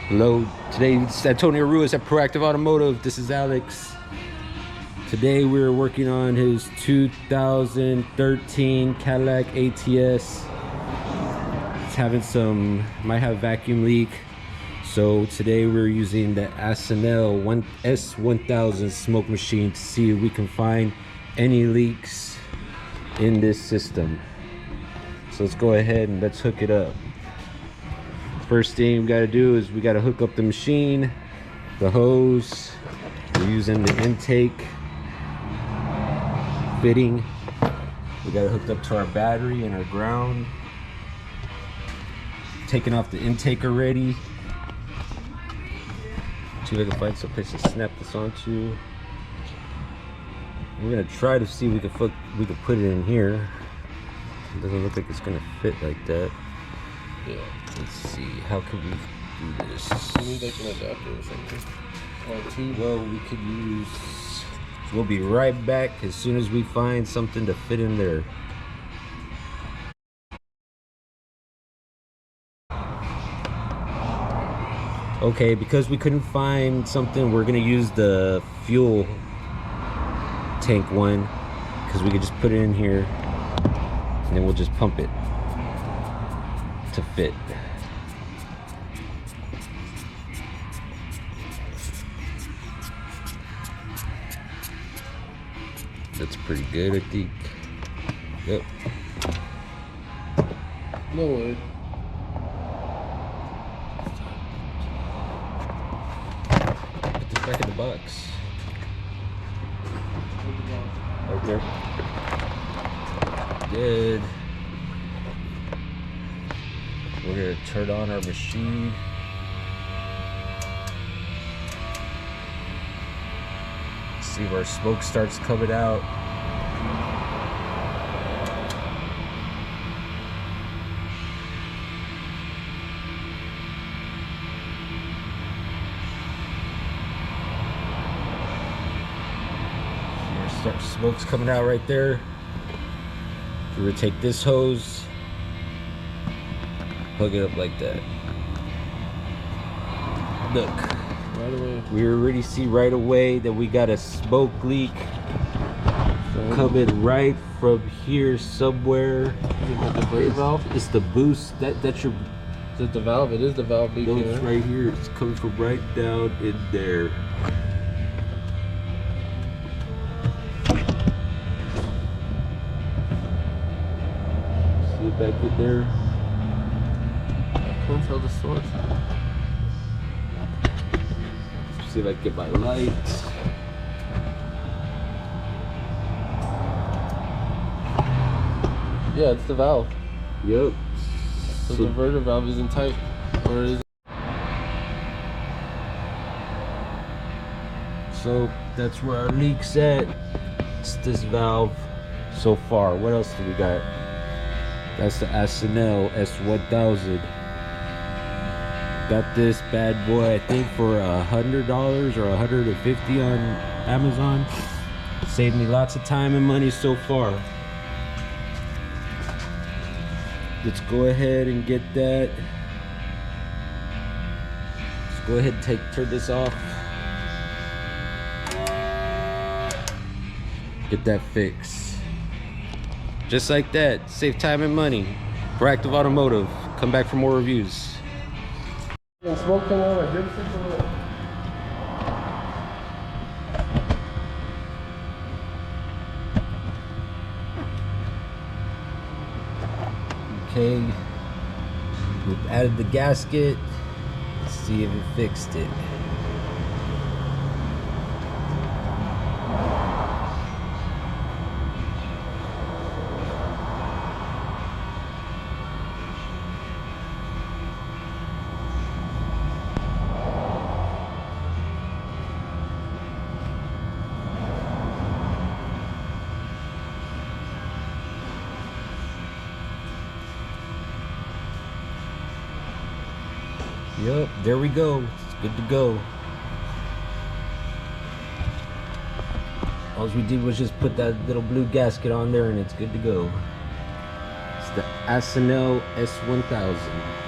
Hello, today it's Antonio Ruiz at Proactive Automotive. This is Alex. Today we're working on his 2013 Cadillac ATS. It's having might have vacuum leak. So today we're using the ANCEL-S1000 smoke machine to see if we can find any leaks in this system. So let's go ahead and let's hook it up. First thing we got to do is we got to hook up the machine, the hose. We're using the intake fitting. We got it hooked up to our battery and our ground. Taking off the intake already. See if I can find some place to snap this onto. We're gonna try to see if we can put it in here. It doesn't look like it's gonna fit like that. Yeah. Let's see, how can we do this? You need like an adapter or something. Or two. Well, we'll be right back as soon as we find something to fit in there. Okay, because we couldn't find something, we're gonna use the fuel tank one, because we could just put it in here and then we'll just pump it to fit. That's pretty good, I think. Yep. No way. Put this back in the box. Right there. Good. We're gonna turn on our machine. See if our smoke starts coming out. Smoke's coming out right there. We're gonna take this hose, hook it up like that. Look, Right away. we already see right away that we got a smoke leak coming right from here somewhere. The brake valve? It's the boost. That's your. Is it the valve? It is the valve leaking. No, it's right here. It's coming from right down in there. See it back in there. I can't tell the source. See if I can get my lights. Yeah, it's the valve. Yep. So the diverter valve isn't tight, or is it? So that's where our leak's at. It's this valve so far. What else do we got? That's the ANCEL-S1000. Got this bad boy, I think, for $100 or $150 on Amazon. Saved me lots of time and money so far. Let's go ahead and get that. Let's go ahead and turn this off. Get that fixed. Just like that. Save time and money. Proactive Automotive. Come back for more reviews. Smoke coming out like this. Okay, we've added the gasket. Let's see if it fixed it. Yep, there we go. It's good to go. All we did was just put that little blue gasket on there and it's good to go. It's the ANCEL-S1000.